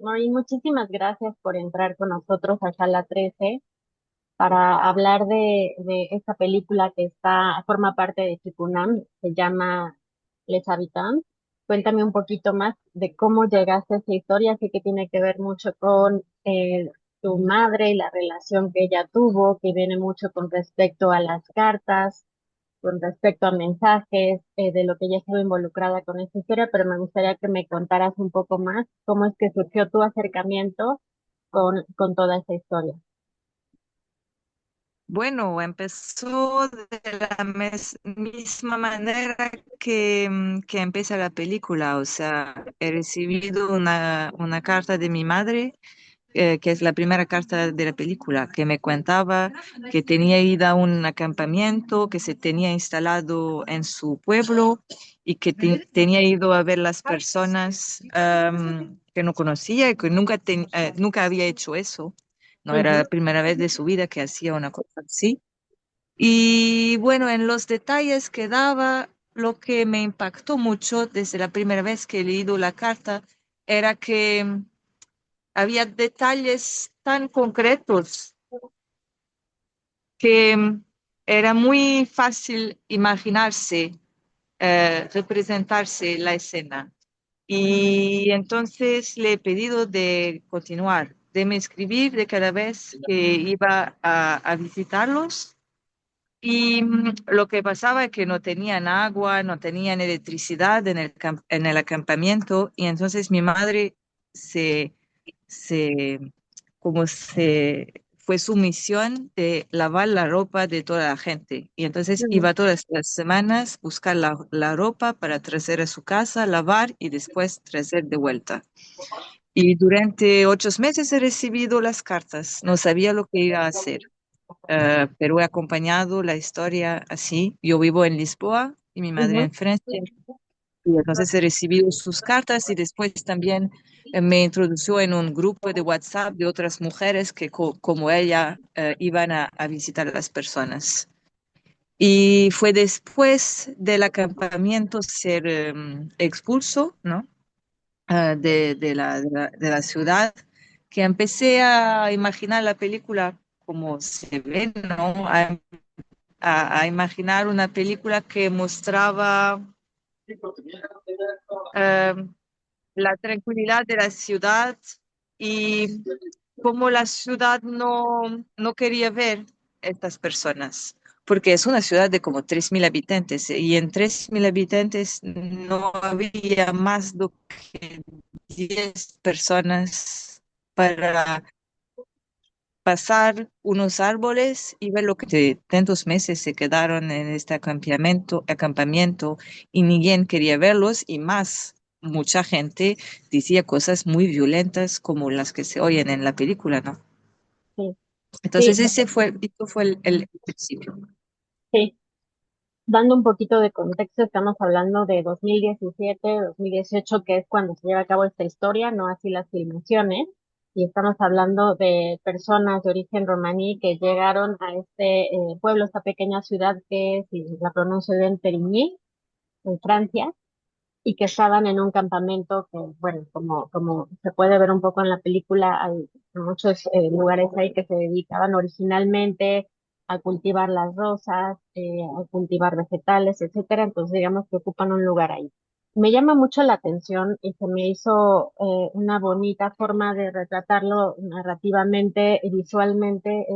Maureen, muchísimas gracias por entrar con nosotros a Sala 13 para hablar de esta película que forma parte de Chicunam, se llama Les Habitants. Cuéntame un poquito más de cómo llegaste a esa historia. Sé que tiene que ver mucho con tu madre y la relación que ella tuvo, que viene mucho con respecto a las cartas, con respecto a mensajes, de lo que ella estuvo involucrada con esta historia, pero me gustaría que me contaras un poco más cómo es que surgió tu acercamiento con toda esta historia. Bueno, empezó de la misma manera que empieza la película. O sea, he recibido una carta de mi madre, que es la primera carta de la película, que me contaba que tenía ido a un acampamiento que se tenía instalado en su pueblo y que tenía ido a ver las personas que no conocía y que nunca había hecho eso. No era la Ujú, primera vez de su vida que hacía una cosa así. Y bueno, en los detalles que daba, lo que me impactó mucho desde la primera vez que he leído la carta era que había detalles tan concretos que era muy fácil imaginarse, representarse la escena. Y entonces le he pedido de continuar, de me escribir de cada vez que iba a visitarlos. Y lo que pasaba es que no tenían agua, no tenían electricidad en el acampamiento, y entonces mi madre se, se, como se, fue su misión de lavar la ropa de toda la gente. Y entonces ujú, iba todas las semanas buscar la ropa para traer a su casa, lavar y después traer de vuelta. Y durante 8 meses he recibido las cartas, no sabía lo que iba a hacer, pero he acompañado la historia así. Yo vivo en Lisboa y mi madre ujú. en Francia. Y entonces he recibido sus cartas y después también me introdujo en un grupo de WhatsApp de otras mujeres que como ella iban a visitar a las personas. Y fue después del acampamiento ser expulso, ¿no? De la ciudad, que empecé a imaginar la película como se ve, ¿no? A imaginar una película que mostraba eh, la tranquilidad de la ciudad y cómo la ciudad no quería ver estas personas, porque es una ciudad de como 3.000 habitantes, y en 3.000 habitantes no había más de que 10 personas para pasar unos árboles y ver lo que de tantos meses se quedaron en este acampamiento y ninguém quería verlos, y más, mucha gente decía cosas muy violentas como las que se oyen en la película, ¿no? Sí, sí, Entonces esto fue el principio. sí. Dando un poquito de contexto, estamos hablando de 2017, 2018, que es cuando se lleva a cabo esta historia, no así las filmaciones. Y estamos hablando de personas de origen romaní que llegaron a este pueblo, esta pequeña ciudad que, si la pronuncio bien, Perigny, en Francia, y que estaban en un campamento que, bueno, como se puede ver un poco en la película, hay muchos lugares ahí que se dedicaban originalmente a cultivar las rosas, a cultivar vegetales, etcétera. Entonces, digamos que ocupan un lugar ahí. Me llama mucho la atención y se me hizo una bonita forma de retratarlo narrativamente y visualmente.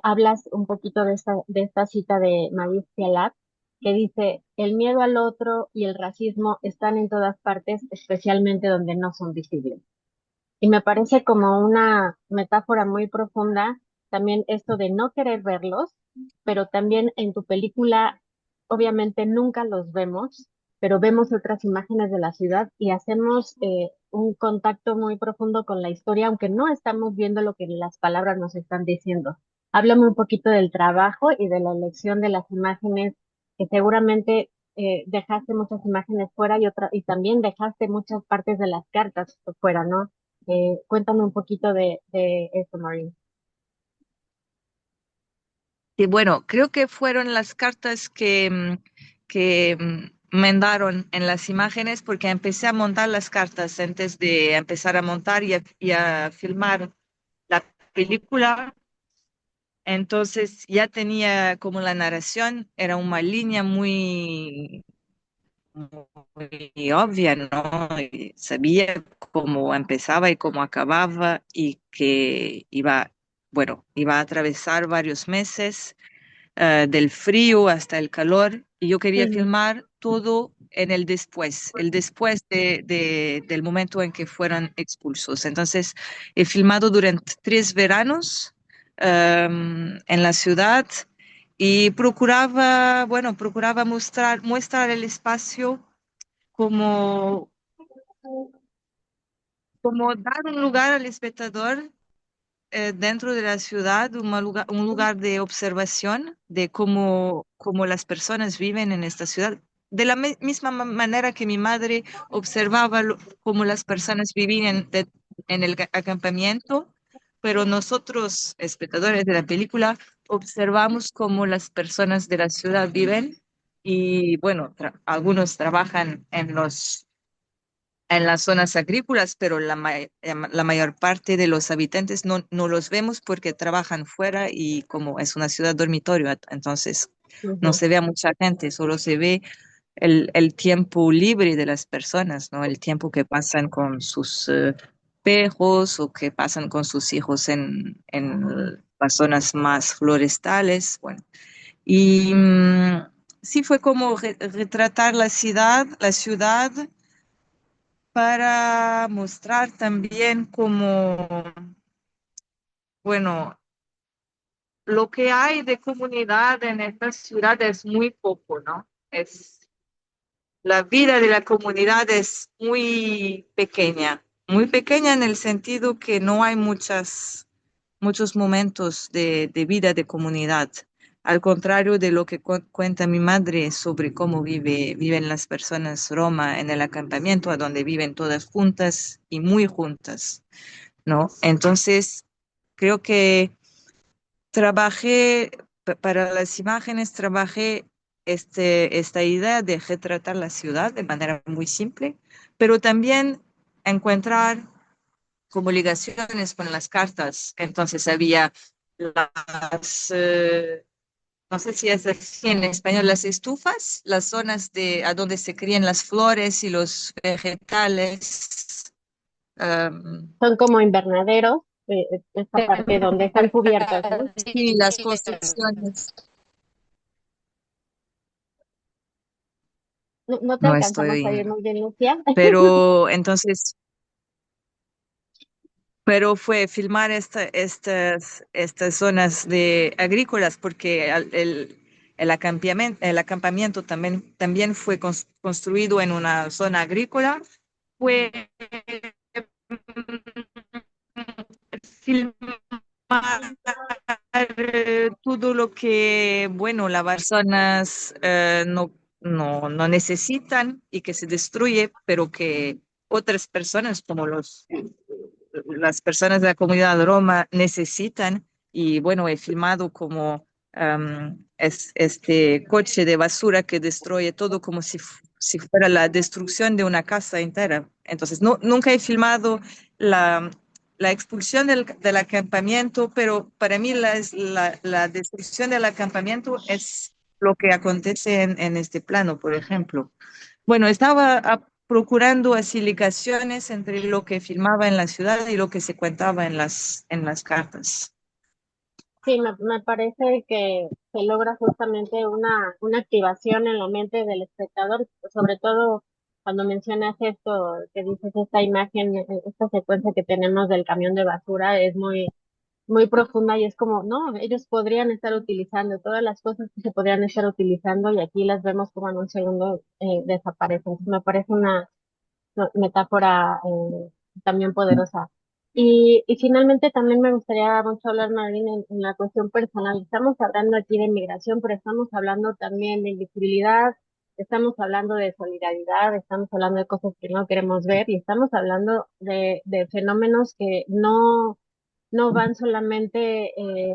Hablas un poquito de esta cita de Maurice Pialat, que dice, el miedo al otro y el racismo están en todas partes, especialmente donde no son visibles. Y me parece como una metáfora muy profunda también esto de no querer verlos, pero también en tu película, obviamente nunca los vemos, pero vemos otras imágenes de la ciudad y hacemos un contacto muy profundo con la historia, aunque no estamos viendo lo que las palabras nos están diciendo. Háblame un poquito del trabajo y de la elección de las imágenes, que seguramente dejaste muchas imágenes fuera y también dejaste muchas partes de las cartas fuera, ¿no? Cuéntame un poquito de eso, Maureen. Y bueno, creo que fueron las cartas que mandaron en las imágenes porque empecé a montar las cartas antes de empezar a montar y a filmar la película. Entonces ya tenía como la narración, era una línea muy obvia, ¿no? Y sabía cómo empezaba y cómo acababa y que iba, bueno, iba a atravesar varios meses, del frío hasta el calor, y yo quería Ujú. filmar todo en el después del momento en que fueran expulsos. Entonces, he filmado durante 3 veranos en la ciudad y procuraba, bueno, procuraba mostrar el espacio como, como dar un lugar al espectador dentro de la ciudad, un lugar de observación de cómo las personas viven en esta ciudad. De la misma manera que mi madre observaba cómo las personas vivían en el acampamiento, pero nosotros, espectadores de la película, observamos cómo las personas de la ciudad viven y, bueno, algunos trabajan en las zonas agrícolas, pero la mayor parte de los habitantes no los vemos porque trabajan fuera y como es una ciudad dormitorio, entonces no Ujú. se ve a mucha gente, solo se ve el tiempo libre de las personas, ¿no? El tiempo que pasan con sus pejos o que pasan con sus hijos en las zonas más florestales, bueno. Y sí fue como retratar la ciudad para mostrar también como, bueno, lo que hay de comunidad en esta ciudad es muy poco, ¿no? La vida de la comunidad es muy pequeña en el sentido que no hay muchos momentos de vida de comunidad. Al contrario de lo que cuenta mi madre sobre cómo viven las personas Roma en el acampamiento, a donde viven todas juntas y muy juntas, ¿no? Entonces, creo que trabajé, para las imágenes, trabajé esta idea de retratar la ciudad de manera muy simple, pero también encontrar como ligaciones con las cartas. Entonces había no sé si es así en español, las estufas, las zonas a donde se crían las flores y los vegetales. am, Son como invernaderos, esta parte donde están cubiertas, ¿no? y las construcciones. No, no te No alcanzamos a estoy, ir muy bien, Lucía. pero entonces, pero fue filmar estas zonas de agrícolas porque el acampamiento también fue construido en una zona agrícola. Fue filmar todo lo que, bueno, las personas no necesitan y que se destruye, pero que otras personas, como las personas de la comunidad Roma, necesitan. Y bueno, he filmado como es este coche de basura que destruye todo como si fuera la destrucción de una casa entera. Entonces, no, nunca he filmado la, la expulsión del acampamiento, pero para mí la destrucción del acampamiento es lo que acontece en este plano, por ejemplo. Bueno, estaba procurando así ligaciones entre lo que filmaba en la ciudad y lo que se cuentaba en las cartas. Sí, me parece que se logra justamente una activación en la mente del espectador, sobre todo cuando mencionas esto, que dices esta imagen, esta secuencia que tenemos del camión de basura es muy profunda y es como, no, ellos podrían estar utilizando todas las cosas que se podrían estar utilizando y aquí las vemos como en un segundo desaparecen. Entonces, me parece una metáfora también poderosa. Y finalmente también me gustaría mucho hablar, Marín, en la cuestión personal. Estamos hablando aquí de migración, pero estamos hablando también de invisibilidad, estamos hablando de solidaridad, estamos hablando de cosas que no queremos ver y estamos hablando de fenómenos que no van solamente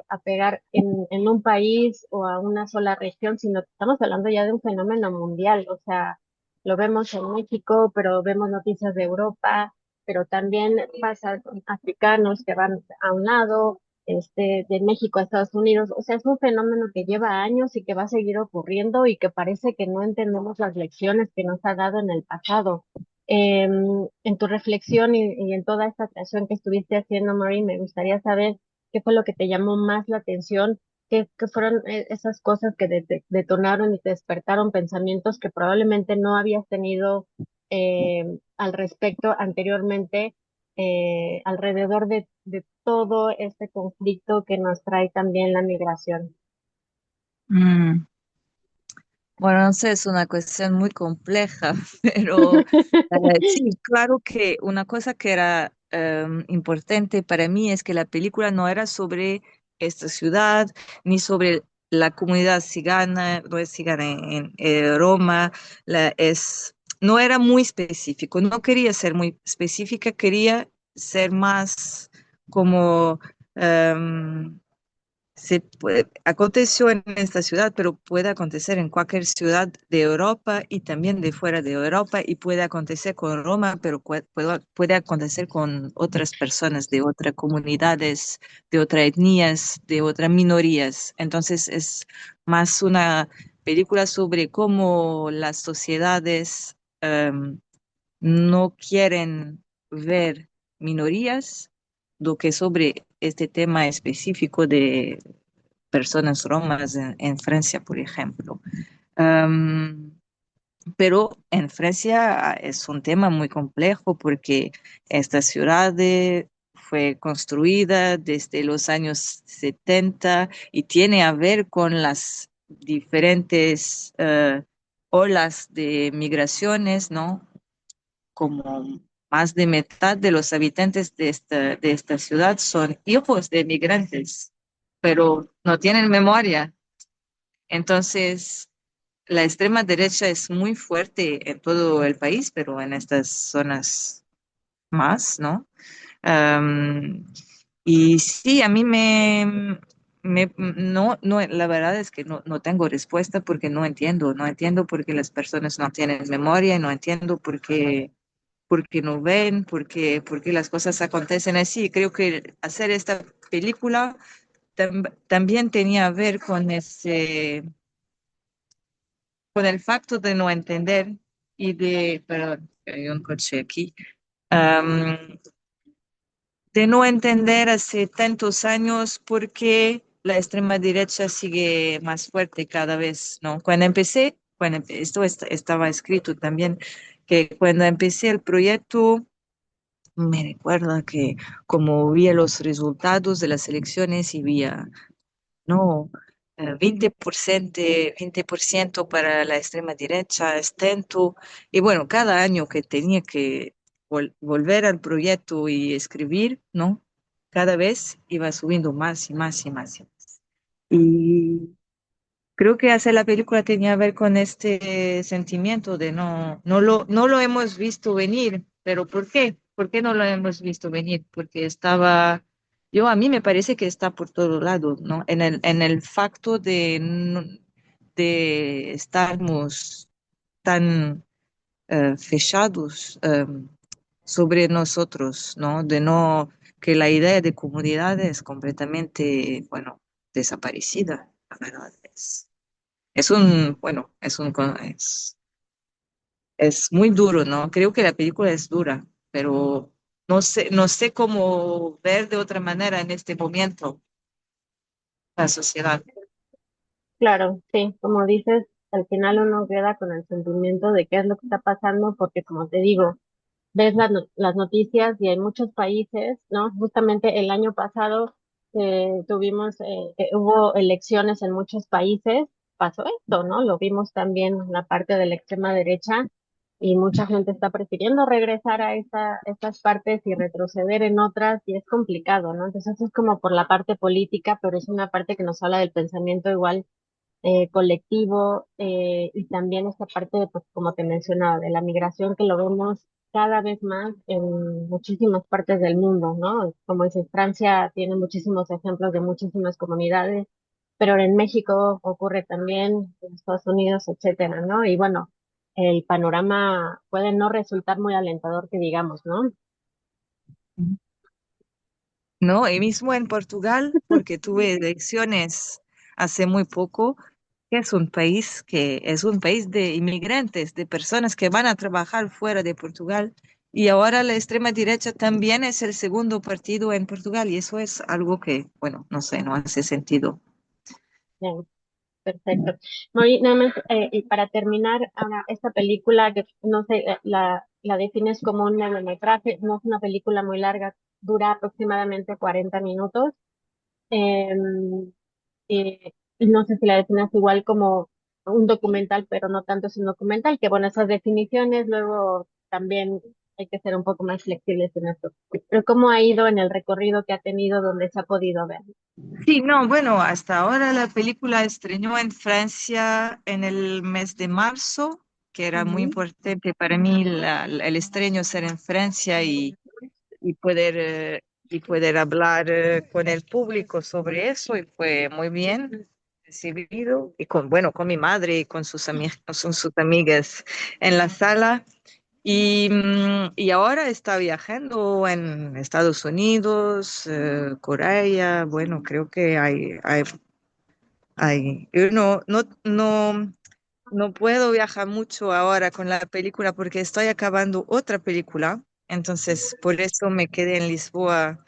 a pegar en un país o a una sola región, sino que estamos hablando ya de un fenómeno mundial. O sea, lo vemos en México, pero vemos noticias de Europa, pero también pasa con africanos que van a un lado, de México a Estados Unidos. O sea, es un fenómeno que lleva años y que va a seguir ocurriendo y que parece que no entendemos las lecciones que nos ha dado en el pasado. En tu reflexión y en toda esta creación que estuviste haciendo, Marie, me gustaría saber qué fue lo que te llamó más la atención, qué fueron esas cosas que detonaron y te despertaron pensamientos que probablemente no habías tenido al respecto anteriormente, alrededor de todo este conflicto que nos trae también la migración. Mm, Bueno, no sé, es una cuestión muy compleja, pero sí, claro que una cosa que era importante para mí es que la película no era sobre esta ciudad, ni sobre la comunidad cigana, no es cigana en Roma, no era muy específico, no quería ser muy específica, quería ser más como... em, aconteció en esta ciudad, pero puede acontecer en cualquier ciudad de Europa y también de fuera de Europa, y puede acontecer con Roma, pero puede acontecer con otras personas de otras comunidades, de otras etnias, de otras minorías. Entonces es más una película sobre cómo las sociedades no quieren ver minorías, lo que sobre este tema específico de personas romas en Francia, por ejemplo. Am, pero en Francia es un tema muy complejo porque esta ciudad fue construida desde los años 70 y tiene a ver con las diferentes olas de migraciones, ¿no? Como más de mitad de los habitantes de esta ciudad son hijos de migrantes, pero no tienen memoria. Entonces, la extrema derecha es muy fuerte en todo el país, pero en estas zonas más, ¿no? Am, y sí, a mí no, la verdad es que no tengo respuesta porque no entiendo por qué las personas no tienen memoria, y no entiendo por qué no ven, por qué las cosas acontecen así. Creo que hacer esta película también tenía a ver con el facto de no entender perdón, hay un coche aquí, am, de no entender hace tantos años por qué la extrema derecha sigue más fuerte cada vez, ¿no? Esto estaba escrito también, que cuando empecé el proyecto, me recuerda que como vi los resultados de las elecciones y vi no, 20%, 20% para la extrema derecha, extento. Y bueno, cada año que tenía que volver al proyecto y escribir, ¿no? Cada vez iba subiendo más y más y más. Y creo que hacer la película tenía que ver con este sentimiento de no lo hemos visto venir, pero ¿por qué? ¿Por qué no lo hemos visto venir? Porque a mí me parece que está por todos lados, ¿no? En el facto de estarmos tan fechados sobre nosotros, ¿no? De no, que la idea de comunidad es completamente, bueno, desaparecida, la verdad es. Bueno, es muy duro, ¿no? Creo que la película es dura, pero no sé cómo ver de otra manera en este momento la sociedad. Claro, sí, como dices, al final uno queda con el sentimiento de qué es lo que está pasando, porque como te digo, ves las noticias y hay muchos países, ¿no? Justamente el año pasado hubo elecciones en muchos países, pasó esto, ¿no? Lo vimos también en la parte de la extrema derecha y mucha gente está prefiriendo regresar a estas partes y retroceder en otras y es complicado, ¿no? Entonces eso es como por la parte política, pero es una parte que nos habla del pensamiento igual colectivo y también esta parte, pues como te mencionaba, de la migración que lo vemos cada vez más en muchísimas partes del mundo, ¿no? Como dices, Francia tiene muchísimos ejemplos de muchísimas comunidades, pero en México ocurre también, en Estados Unidos, etcétera, ¿no? Y bueno. el panorama puede no resultar muy alentador que digamos, ¿no? No, y mismo en Portugal, porque tuve elecciones hace muy poco, que es un país de inmigrantes, de personas que van a trabajar fuera de Portugal, y ahora la extrema derecha también es el segundo partido en Portugal, y eso es algo que, bueno, no sé, no hace sentido. Bien, perfecto. Mori, nada más, y para terminar, ahora, esta película que no sé, la defines como un mediometraje, no es una película muy larga, dura aproximadamente 40 minutos. Y no sé si la defines igual como un documental, pero no tanto es un documental, que bueno, esas definiciones luego también hay que ser un poco más flexibles en esto. Pero ¿cómo ha ido en el recorrido que ha tenido donde se ha podido ver? Sí, no, bueno, hasta ahora la película estrenó en Francia en el mes de marzo, que era muy Ujú. importante para mí el estreno ser en Francia y poder, y poder hablar con el público sobre eso, y fue muy bien recibido, y con, bueno, con mi madre y con con sus amigas en la sala. Y ahora está viajando en Estados Unidos, Corea, bueno, creo que yo no puedo viajar mucho ahora con la película porque estoy acabando otra película, entonces por eso me quedé en Lisboa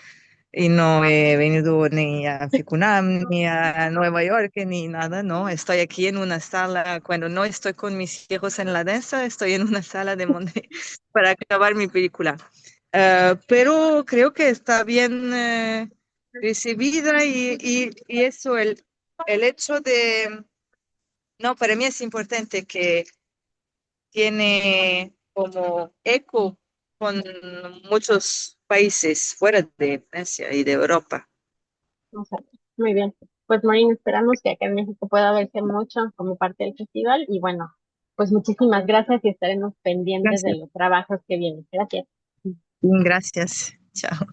y no he venido ni a Ficunam, ni a Nueva York, ni nada, no. Estoy aquí en una sala, cuando no estoy con mis hijos en la danza, estoy en una sala de monte para acabar mi película. Pero creo que está bien recibida y eso, el hecho de, no, para mí es importante que tiene como eco con muchos países fuera de Francia y de Europa. O sea, muy bien. Pues Maureen, esperamos que acá en México pueda verse mucho como parte del festival y bueno, pues muchísimas gracias y estaremos pendientes de Gracias. los trabajos que vienen. Gracias. Gracias. Chao.